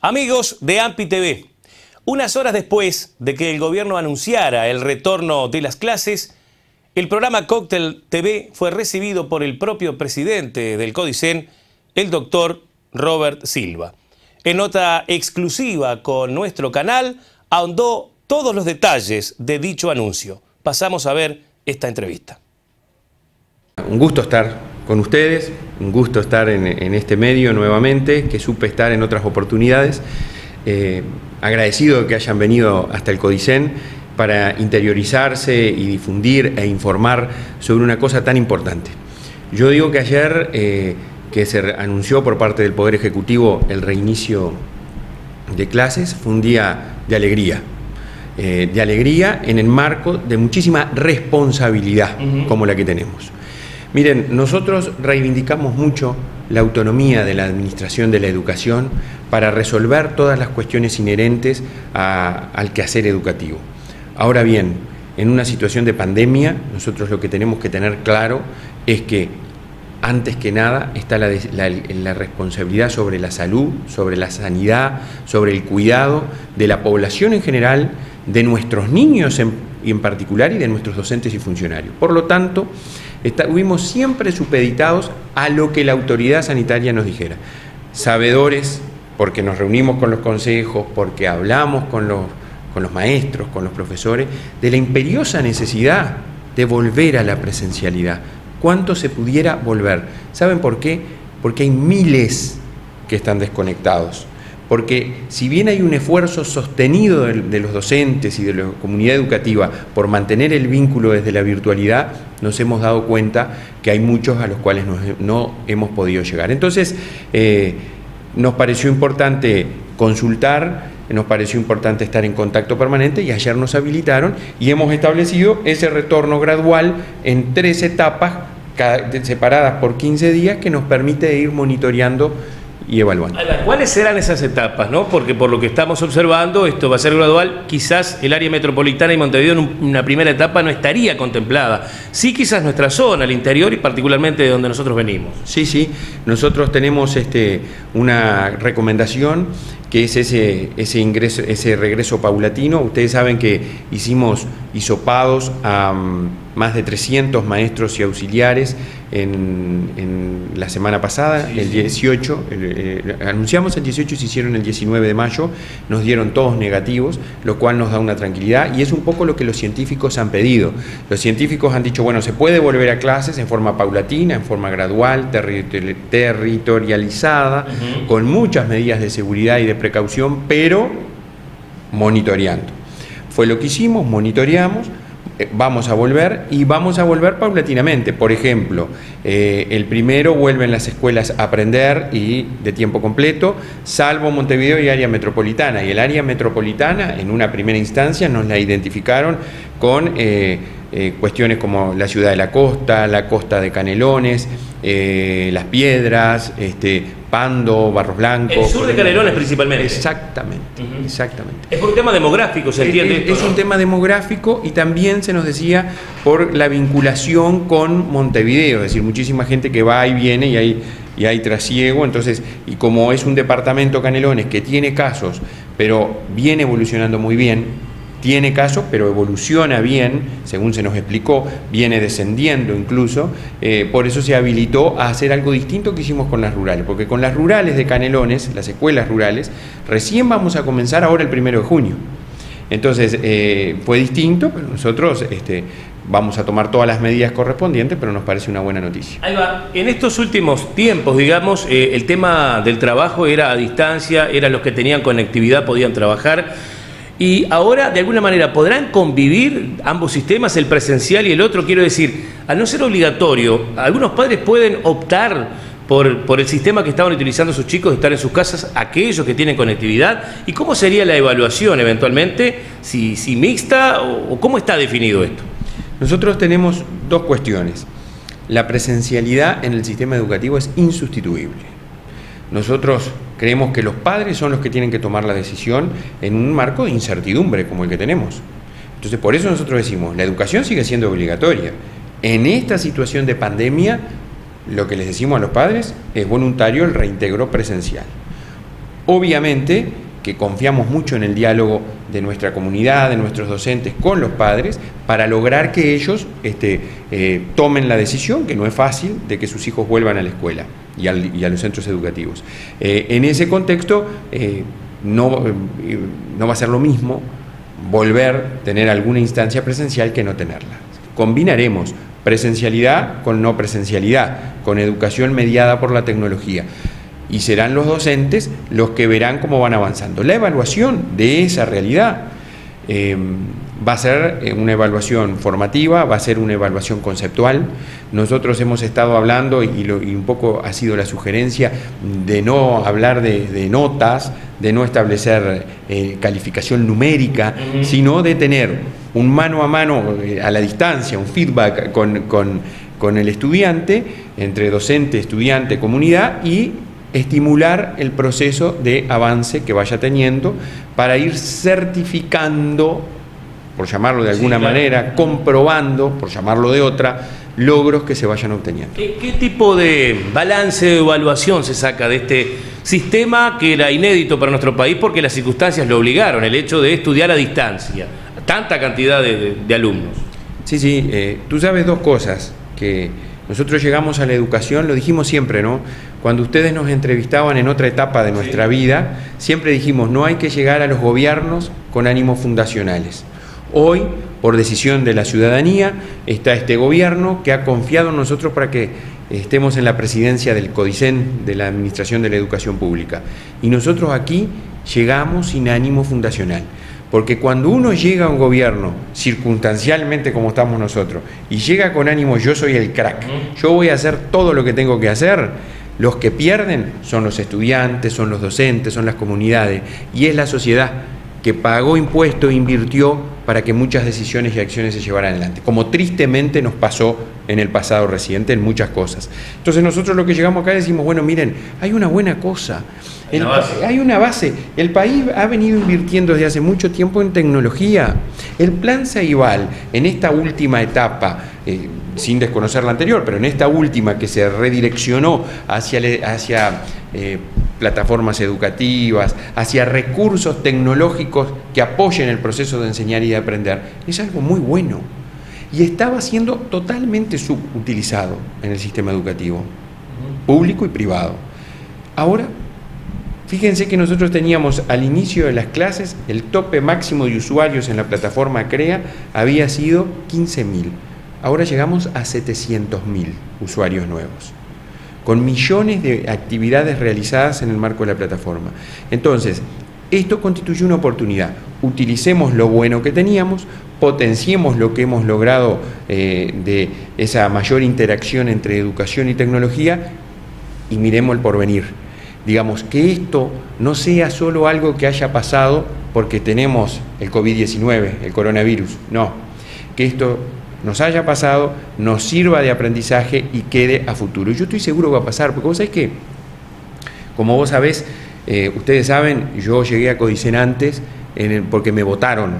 Amigos de AMPI TV, unas horas después de que el gobierno anunciara el retorno de las clases, el programa Cóctel TV fue recibido por el propio presidente del CODICEN, el doctor Robert Silva. En nota exclusiva con nuestro canal, ahondó todos los detalles de dicho anuncio. Pasamos a ver esta entrevista. Un gusto estar con ustedes, un gusto estar en este medio nuevamente, que supe estar en otras oportunidades. Agradecido que hayan venido hasta el CODICEN para interiorizarse y difundir e informar sobre una cosa tan importante. Yo digo que ayer que se anunció por parte del Poder Ejecutivo el reinicio de clases fue un día de alegría en el marco de muchísima responsabilidad como la que tenemos. Miren, nosotros reivindicamos mucho la autonomía de la administración de la educación para resolver todas las cuestiones inherentes al quehacer educativo. Ahora bien, en una situación de pandemia, nosotros lo que tenemos que tener claro es que antes que nada está la responsabilidad sobre la salud, sobre la sanidad, sobre el cuidado de la población en general, de nuestros niños en particular y de nuestros docentes y funcionarios. Por lo tanto, estuvimos siempre supeditados a lo que la autoridad sanitaria nos dijera. Sabedores, porque nos reunimos con los consejos, porque hablamos con los maestros, con los profesores, de la imperiosa necesidad de volver a la presencialidad. ¿Cuánto se pudiera volver? ¿Saben por qué? Porque hay miles que están desconectados. Porque si bien hay un esfuerzo sostenido de los docentes y de la comunidad educativa por mantener el vínculo desde la virtualidad, nos hemos dado cuenta que hay muchos a los cuales no hemos podido llegar. Entonces, nos pareció importante consultar, nos pareció importante estar en contacto permanente y ayer nos habilitaron y hemos establecido ese retorno gradual en 3 etapas separadas por 15 días que nos permite ir monitoreando y evaluando. ¿Cuáles serán esas etapas, no? Porque por lo que estamos observando, esto va a ser gradual. Quizás el área metropolitana y Montevideo en una primera etapa no estaría contemplada. Sí, quizás nuestra zona, el interior y particularmente de donde nosotros venimos. Sí, nosotros tenemos una recomendación que es ese regreso paulatino. Ustedes saben que hicimos hisopados a más de 300 maestros y auxiliares en la semana pasada, el 18, anunciamos el 18 y se hicieron el 19 de mayo, nos dieron todos negativos, lo cual nos da una tranquilidad y es un poco lo que los científicos han pedido. Los científicos han dicho, bueno, se puede volver a clases en forma paulatina, en forma gradual, territorializada, con muchas medidas de seguridad y de precaución, pero monitoreando. Fue lo que hicimos, monitoreamos. Vamos a volver y vamos a volver paulatinamente. Por ejemplo, el primero vuelven las escuelas a aprender y de tiempo completo, salvo Montevideo y área metropolitana. Y el área metropolitana, en una primera instancia, nos la identificaron con cuestiones como la ciudad de la costa de Canelones, Las Piedras, Pando, Barros Blancos. El sur de Canelones principalmente. Exactamente, exactamente. Es por un tema demográfico, se entiende. Es un tema demográfico y también se nos decía por la vinculación con Montevideo, es decir, muchísima gente que va y viene y hay trasiego, entonces, y como es un departamento Canelones que tiene casos, pero viene evolucionando muy bien, tiene casos, pero evoluciona bien, según se nos explicó, viene descendiendo incluso, por eso se habilitó a hacer algo distinto que hicimos con las rurales, porque con las rurales de Canelones, las escuelas rurales, recién vamos a comenzar ahora el 1 de junio. Entonces, fue distinto, pero nosotros vamos a tomar todas las medidas correspondientes, pero nos parece una buena noticia. Ahí va. En estos últimos tiempos, digamos, el tema del trabajo era a distancia, eran los que tenían conectividad, podían trabajar. Y ahora, de alguna manera, ¿podrán convivir ambos sistemas, el presencial y el otro? Quiero decir, al no ser obligatorio, algunos padres pueden optar por el sistema que estaban utilizando sus chicos, estar en sus casas, aquellos que tienen conectividad. ¿Y cómo sería la evaluación eventualmente? Si mixta o cómo está definido esto. Nosotros tenemos dos cuestiones. La presencialidad en el sistema educativo es insustituible. Nosotros creemos que los padres son los que tienen que tomar la decisión en un marco de incertidumbre como el que tenemos. Entonces, por eso nosotros decimos, la educación sigue siendo obligatoria. En esta situación de pandemia, lo que les decimos a los padres es voluntario el reintegro presencial. Obviamente que confiamos mucho en el diálogo de nuestra comunidad, de nuestros docentes con los padres, para lograr que ellos tomen la decisión, que no es fácil, de que sus hijos vuelvan a la escuela y a los centros educativos. En ese contexto no va a ser lo mismo volver a tener alguna instancia presencial que no tenerla. Combinaremos presencialidad con no presencialidad, con educación mediada por la tecnología. Y serán los docentes los que verán cómo van avanzando. La evaluación de esa realidad va a ser una evaluación formativa, va a ser una evaluación conceptual. Nosotros hemos estado hablando, y un poco ha sido la sugerencia, de no hablar de notas, de no establecer calificación numérica, sino de tener un mano a mano, a la distancia, un feedback con el estudiante, entre docente, estudiante, comunidad, y estimular el proceso de avance que vaya teniendo para ir certificando, por llamarlo de alguna manera, comprobando, por llamarlo de otra, logros que se vayan obteniendo. ¿Qué tipo de balance de evaluación se saca de este sistema que era inédito para nuestro país porque las circunstancias lo obligaron, el hecho de estudiar a distancia, tanta cantidad de alumnos? Sí, tú sabes dos cosas, que nosotros llegamos a la educación, lo dijimos siempre, ¿no? Cuando ustedes nos entrevistaban en otra etapa de nuestra vida, siempre dijimos, no hay que llegar a los gobiernos con ánimos fundacionales. Hoy, por decisión de la ciudadanía, está este gobierno que ha confiado en nosotros para que estemos en la presidencia del CODICEN, de la Administración de la Educación Pública. Y nosotros aquí llegamos sin ánimo fundacional. Porque cuando uno llega a un gobierno, circunstancialmente como estamos nosotros, y llega con ánimo, yo soy el crack, yo voy a hacer todo lo que tengo que hacer, los que pierden son los estudiantes, son los docentes, son las comunidades, y es la sociedad que pagó impuestos e invirtió para que muchas decisiones y acciones se llevaran adelante, como tristemente nos pasó en el pasado reciente en muchas cosas. Entonces nosotros lo que llegamos acá decimos, bueno, miren, hay una buena cosa, hay una base. El país ha venido invirtiendo desde hace mucho tiempo en tecnología. El plan Ceibal, en esta última etapa, sin desconocer la anterior, pero en esta última que se redireccionó hacia plataformas educativas, hacia recursos tecnológicos que apoyen el proceso de enseñar y de aprender, es algo muy bueno. Y estaba siendo totalmente subutilizado en el sistema educativo, público y privado. Ahora, fíjense que nosotros teníamos al inicio de las clases, el tope máximo de usuarios en la plataforma CREA había sido 15.000. Ahora llegamos a 700.000 usuarios nuevos, con millones de actividades realizadas en el marco de la plataforma. Entonces, esto constituye una oportunidad. Utilicemos lo bueno que teníamos, potenciemos lo que hemos logrado de esa mayor interacción entre educación y tecnología y miremos el porvenir. Digamos, que esto no sea solo algo que haya pasado porque tenemos el COVID-19, el coronavirus, no. Que esto nos haya pasado, nos sirva de aprendizaje y quede a futuro. Y yo estoy seguro que va a pasar, porque vos sabés que, como vos sabés, ustedes saben, yo llegué a CODICEN antes porque me votaron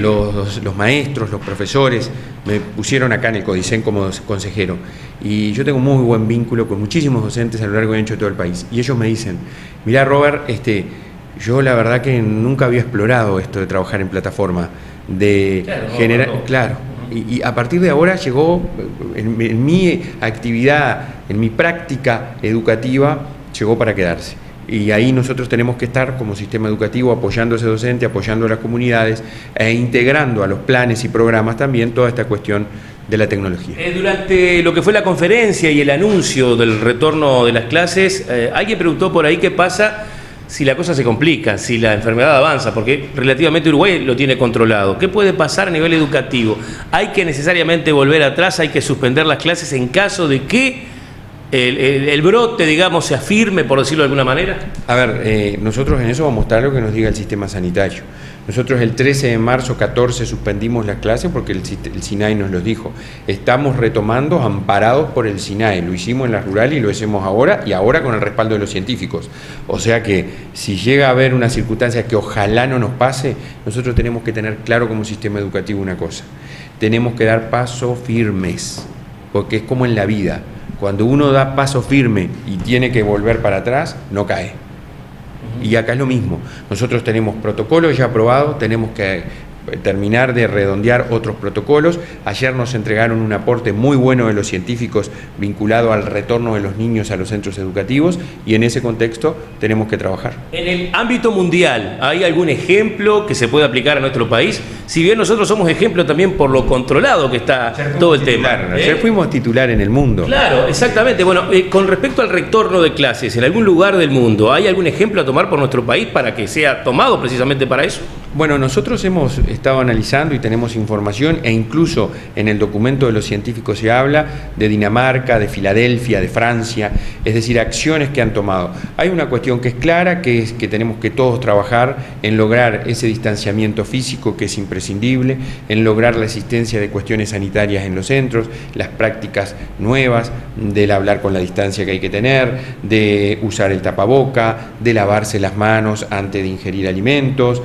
los maestros, los profesores, me pusieron acá en el CODICEN como consejero. Y yo tengo un muy buen vínculo con muchísimos docentes a lo largo y ancho de todo el país. Y ellos me dicen, mirá Robert, yo la verdad que nunca había explorado esto de trabajar en plataforma, de generar... Claro. Y a partir de ahora llegó, en mi actividad, en mi práctica educativa, llegó para quedarse. Y ahí nosotros tenemos que estar como sistema educativo apoyando a ese docente, apoyando a las comunidades e integrando a los planes y programas también toda esta cuestión de la tecnología. Durante lo que fue la conferencia y el anuncio del retorno de las clases, alguien preguntó por ahí qué pasa si la cosa se complica, si la enfermedad avanza, porque relativamente Uruguay lo tiene controlado. ¿Qué puede pasar a nivel educativo? ¿Hay que necesariamente volver atrás? ¿Hay que suspender las clases en caso de que el brote, digamos, se afirme, por decirlo de alguna manera? A ver, nosotros en eso vamos a mostrar lo que nos diga el sistema sanitario. Nosotros el 13 de marzo, 14, suspendimos las clases porque el SINAE nos lo dijo. Estamos retomando amparados por el SINAE. Lo hicimos en la rural y lo hacemos ahora, y ahora con el respaldo de los científicos. O sea que si llega a haber una circunstancia que ojalá no nos pase, nosotros tenemos que tener claro como sistema educativo una cosa. Tenemos que dar pasos firmes, porque es como en la vida. Cuando uno da paso firme y tiene que volver para atrás, no cae. Y acá es lo mismo. Nosotros tenemos protocolos ya aprobados, tenemos que terminar de redondear otros protocolos. Ayer nos entregaron un aporte muy bueno de los científicos vinculado al retorno de los niños a los centros educativos y en ese contexto tenemos que trabajar. En el ámbito mundial, ¿hay algún ejemplo que se pueda aplicar a nuestro país? Si bien nosotros somos ejemplo también por lo controlado que está todo el tema. Ayer fuimos titular en el mundo. Claro, exactamente. Bueno, con respecto al retorno de clases, en algún lugar del mundo, ¿hay algún ejemplo a tomar por nuestro país para que sea tomado precisamente para eso? Bueno, nosotros hemos estado analizando y tenemos información e incluso en el documento de los científicos se habla de Dinamarca, de Filadelfia, de Francia, es decir, acciones que han tomado. Hay una cuestión que es clara, que es que tenemos que todos trabajar en lograr ese distanciamiento físico que es imprescindible, en lograr la existencia de cuestiones sanitarias en los centros, las prácticas nuevas del hablar con la distancia que hay que tener, de usar el tapaboca, de lavarse las manos antes de ingerir alimentos,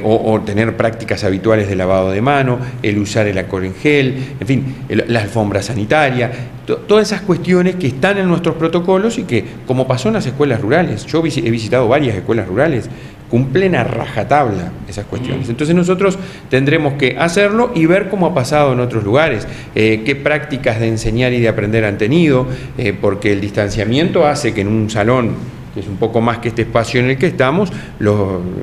o tener prácticas habituales de lavado de mano, el usar el alcohol en gel, en fin, la alfombra sanitaria, todas esas cuestiones que están en nuestros protocolos y que, como pasó en las escuelas rurales, yo he visitado varias escuelas rurales, cumplen a rajatabla esas cuestiones. Entonces nosotros tendremos que hacerlo y ver cómo ha pasado en otros lugares, qué prácticas de enseñar y de aprender han tenido, porque el distanciamiento hace que en un salón que es un poco más que este espacio en el que estamos,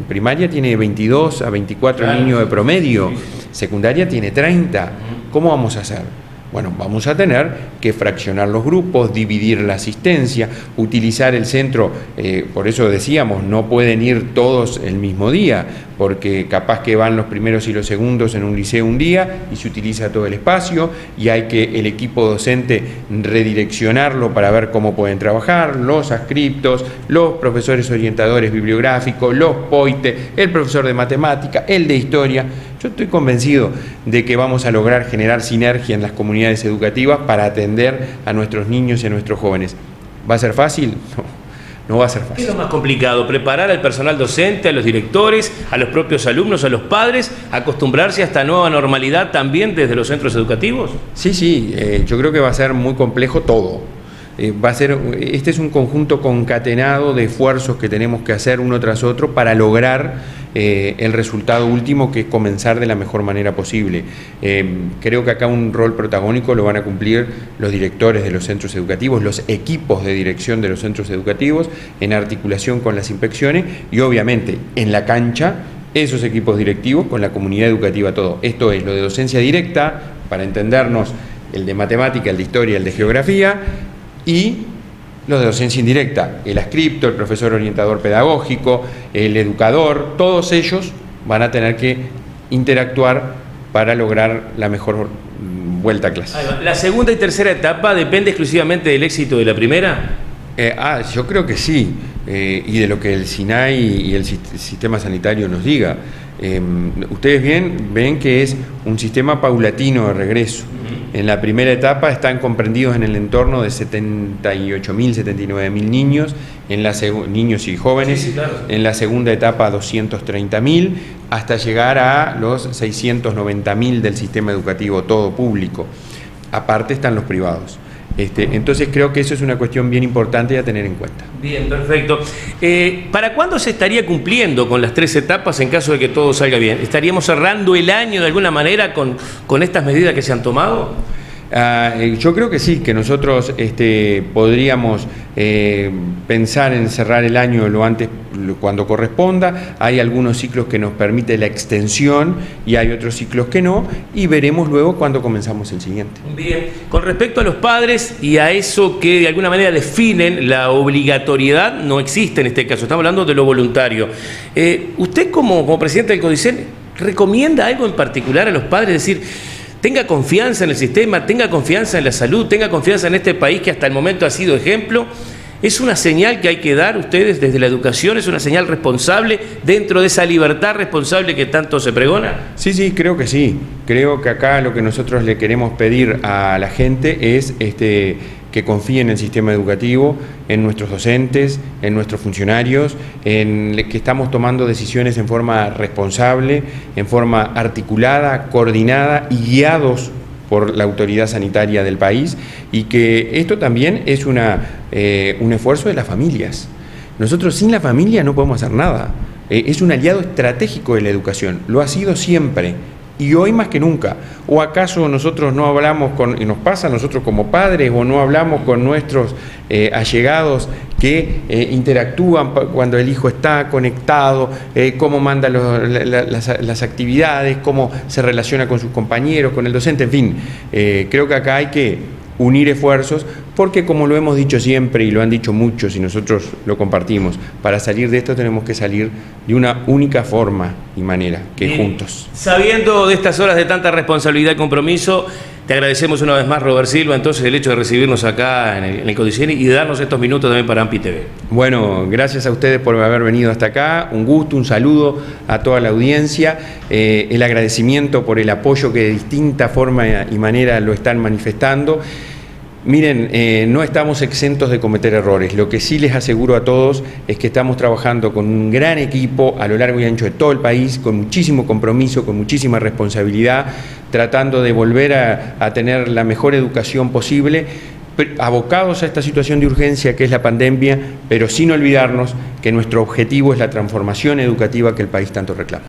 primaria tiene 22 a 24 niños de promedio, secundaria tiene 30. ¿Cómo vamos a hacer? Bueno, vamos a tener que fraccionar los grupos, dividir la asistencia, utilizar el centro, por eso decíamos, no pueden ir todos el mismo día, porque capaz que van los primeros y los segundos en un liceo un día y se utiliza todo el espacio y hay que el equipo docente redireccionarlo para ver cómo pueden trabajar, los adscriptos, los profesores orientadores bibliográficos, los POITE, el profesor de matemática, el de historia. Yo estoy convencido de que vamos a lograr generar sinergia en las comunidades educativas para atender a nuestros niños y a nuestros jóvenes. ¿Va a ser fácil? No va a ser fácil. ¿Qué es lo más complicado? ¿Preparar al personal docente, a los directores, a los propios alumnos, a los padres, acostumbrarse a esta nueva normalidad también desde los centros educativos? Sí, yo creo que va a ser muy complejo todo. Este es un conjunto concatenado de esfuerzos que tenemos que hacer uno tras otro para lograr el resultado último, que es comenzar de la mejor manera posible. Creo que acá un rol protagónico lo van a cumplir los directores de los centros educativos, los equipos de dirección de los centros educativos, en articulación con las inspecciones y obviamente en la cancha esos equipos directivos con la comunidad educativa, todo. Esto es lo de docencia directa, para entendernos, el de matemática, el de historia, el de geografía, y los de docencia indirecta, el adscripto, el profesor orientador pedagógico, el educador, todos ellos van a tener que interactuar para lograr la mejor vuelta a clase. ¿La segunda y tercera etapa depende exclusivamente del éxito de la primera? Yo creo que sí, y de lo que el SINAI y el sistema sanitario nos diga. Ustedes ven que es un sistema paulatino de regreso. En la primera etapa están comprendidos en el entorno de 78.000, 79.000 niños, niños y jóvenes. Sí, claro. En la segunda etapa 230.000, hasta llegar a los 690.000 del sistema educativo todo público. Aparte están los privados. Entonces creo que eso es una cuestión bien importante a tener en cuenta. Bien, perfecto. ¿Para cuándo se estaría cumpliendo con las 3 etapas en caso de que todo salga bien? ¿Estaríamos cerrando el año de alguna manera con estas medidas que se han tomado? Yo creo que sí, que nosotros podríamos pensar en cerrar el año lo antes, cuando corresponda. Hay algunos ciclos que nos permite la extensión y hay otros ciclos que no, y veremos luego cuando comenzamos el siguiente. Bien, con respecto a los padres y a eso que de alguna manera definen la obligatoriedad, no existe en este caso, estamos hablando de lo voluntario. ¿Usted como presidente del CODICEN recomienda algo en particular a los padres? Es decir, tenga confianza en el sistema, tenga confianza en la salud, tenga confianza en este país que hasta el momento ha sido ejemplo. ¿Es una señal que hay que dar ustedes desde la educación? ¿Es una señal responsable dentro de esa libertad responsable que tanto se pregona? Sí, creo que sí. Creo que acá lo que nosotros le queremos pedir a la gente es que confíe en el sistema educativo, en nuestros docentes, en nuestros funcionarios, en que estamos tomando decisiones en forma responsable, en forma articulada, coordinada y guiados por la autoridad sanitaria del país, y que esto también es un esfuerzo de las familias, Nosotros sin la familia no podemos hacer nada. Es un aliado estratégico de la educación, lo ha sido siempre. Y hoy más que nunca. ¿O acaso nosotros no hablamos y nos pasa a nosotros como padres, o no hablamos con nuestros allegados que interactúan cuando el hijo está conectado, cómo manda las actividades, cómo se relaciona con sus compañeros, con el docente? En fin, creo que acá hay que unir esfuerzos, porque como lo hemos dicho siempre y lo han dicho muchos y nosotros lo compartimos, para salir de esto tenemos que salir de una única forma y manera, que juntos. Sabiendo de estas horas de tanta responsabilidad y compromiso, te agradecemos una vez más, Robert Silva, entonces el hecho de recibirnos acá en el Codiceni y de darnos estos minutos también para AMPI TV. Bueno, gracias a ustedes por haber venido hasta acá, un gusto, un saludo a toda la audiencia, el agradecimiento por el apoyo que de distinta forma y manera lo están manifestando. Miren, no estamos exentos de cometer errores. Lo que sí les aseguro a todos es que estamos trabajando con un gran equipo a lo largo y ancho de todo el país, con muchísimo compromiso, con muchísima responsabilidad, tratando de volver a tener la mejor educación posible, abocados a esta situación de urgencia que es la pandemia, pero sin olvidarnos que nuestro objetivo es la transformación educativa que el país tanto reclama.